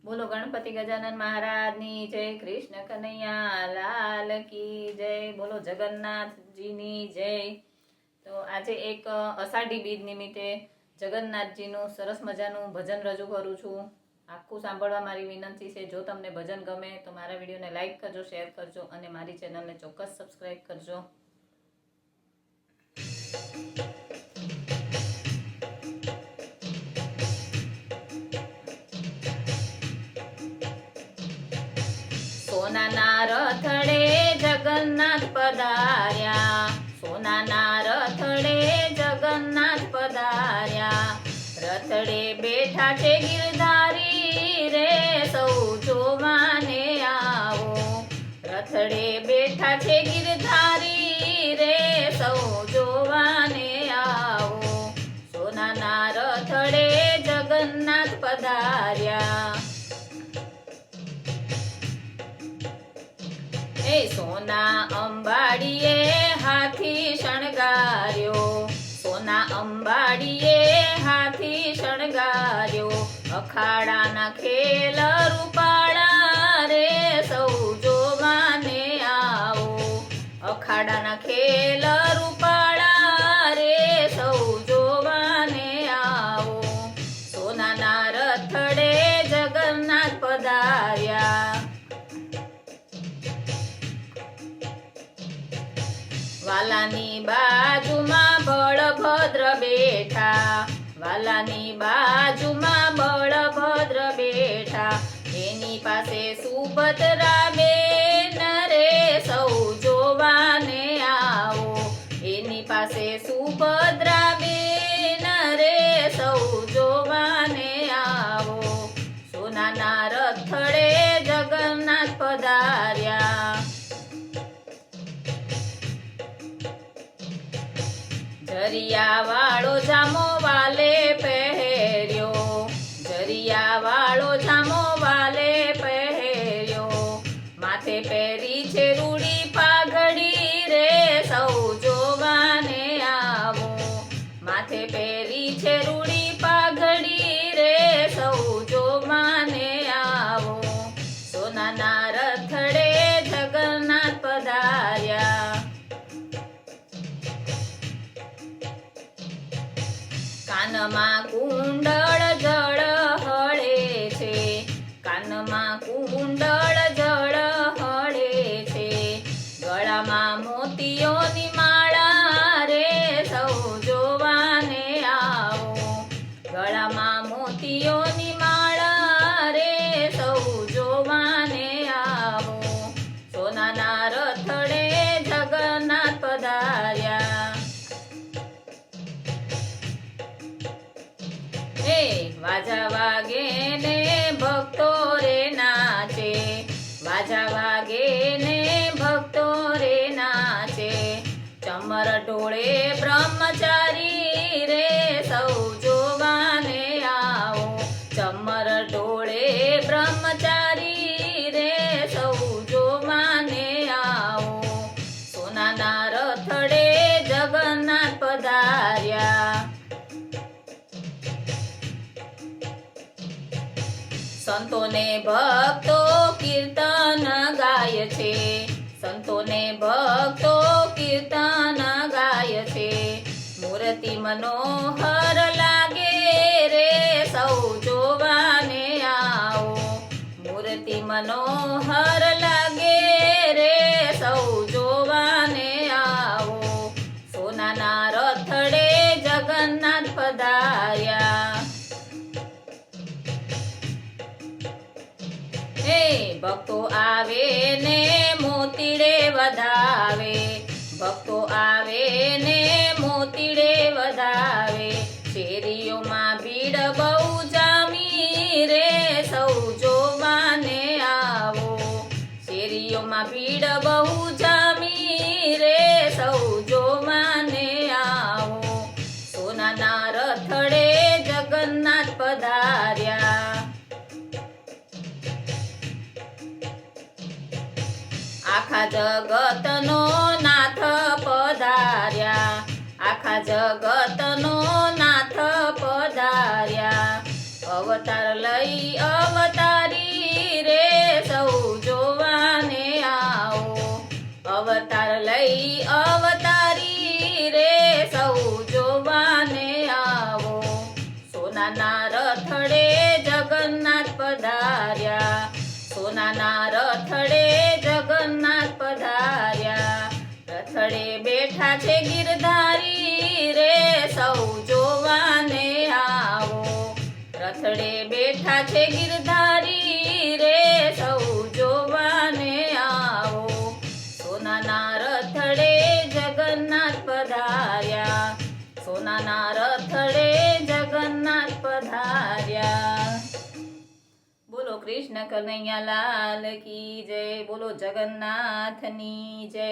બોલો ગણપતિ ગજાનન મહારાજની જય, કૃષ્ણ કનૈયા લાલ કી જય, બોલો જગન્નાથજીની જય। તો આજે એક અષાઢી બીજ નિમિત્તે જગન્નાથજીનું સરસ મજાનું ભજન રજૂ કરું છું। આખું સાંભળવા મારી વિનંતી છે। જો તમને ભજન ગમે તો મારા વિડીયોને લાઈક કરજો, શેર કરજો અને મારી ચેનલને ચોક્કસ સબસ્ક્રાઈબ કરજો। સોનાના રથડે જગન્નાથ પધાર્યા, સોનાના રથડે જગન્નાથ પધાર્યા। રથડે બેઠા છે ગિરધારી રે, સૌ જોવાને આવો। રથડે બેઠા છે ગિરધારી રે, સૌ જોવાને આવો। સોનાના રથડે જગન્નાથ પધાર્યા। સોના અંબાડીએ હાથી શણગાર્યો, સોના અંબાડીએ હાથી શણગાર્યો। અખાડાના ખેલ રૂપાળા રે, સૌ જોવાને આવો। અખાડાના ખેલ રૂપાળા રે, સૌ જોવાને આવો। સોનાના રથડે જગન્નાથ પધાર્યા। વાલાની બાજુમાં બળભદ્ર બેઠા, વાલાની બાજુમાં બળભદ્ર બેઠા। એની પાસે સુભદ્રા બેન રે, સૌ જોવાને આવો। એની પાસે સુભદ્રા બેન રે, સૌ જોવાને આવો। સોનાના રથડે જગન્નાથ પધાર્યા। જરિયા વાળો જામો વાલે પહેર્યો, જરિયા વાળો જામો વાલે પહેર્યો। માથે પહેરી છે રૂડી પાઘડી રે, સૌ જોવાને આવો। માથે પહેરી છે રૂડી પાઘડી રે, સૌ જોવાને આવો। સોનાના રથડે જગન્નાથ પધાર્યા। કાનમાં કુંડળ જળ હળે છે, કાનમાં કુંડળ જળ હળે છે। ગળામાં મોતીઓની માળા રે, સૌ જોવાને આવો। ગળામાં મોતીઓની માળા રે, સૌ જોવાને આવો। સોનાના રથડે જગન્નાથ પધાર્યા। વાજા વાગે ને ભક્તો રે નાચે, વાજા વાગે ને ભક્તો રે નાચે। ચમર ઢોળે બ્રહ્મચારી રે, સૌ જોવાને આવો। ચમર ઢોળે બ્રહ્મચારી રે, સૌ જોવાને આવો। સોનાના રથડે જગન્નાથ પધાર્યા। સંતોને ભક્તો કીર્તન ગાય છે, સંતોને ભક્તો કીર્તન ગાય છે। મૂર્તિ મનોહર લાગે રે, સૌ જોવાને આવો। મૂર્તિ મનોહર લાગે રે, સૌ જોવાને આવો। સોનાના રથડે જગન્નાથ પધાર્યા। ભક્તો આવે ને મોતીડે વધાવે, ભક્તો આવે ને મોતીડે વધાવે। શેરીઓમાં ભીડ બહુ જામી રે, સૌ જોવાને આવો। શેરીઓમાં ભીડ બહુ જામી રે, સૌ જોવાને આવો। સોનાના રથડે જગન્નાથ પધાર્યા। આખા જગતનો નાથ પધાર્યા, આખા જગતનો નાથ પધાર્યા। અવતાર લઈ અવતારી સોનાના રથડે જગન્નાથ પધાર્યા, સોનાના રથડે જગન્નાથ પધાર્યા. રથડે બેઠા છે ગિરધારી રે સૌ જોવાને આવો, રથડે બેઠા છે ગિરધારી રે સૌ જોવાને આવો. સોનાના રથડે જગન્નાથ પધાર્યા, સોનાના રથડે જગન્નાથ પધાર્યા. બોલો કૃષ્ણ કનૈયા લાલ કી જય, બોલો જગન્નાથની જય.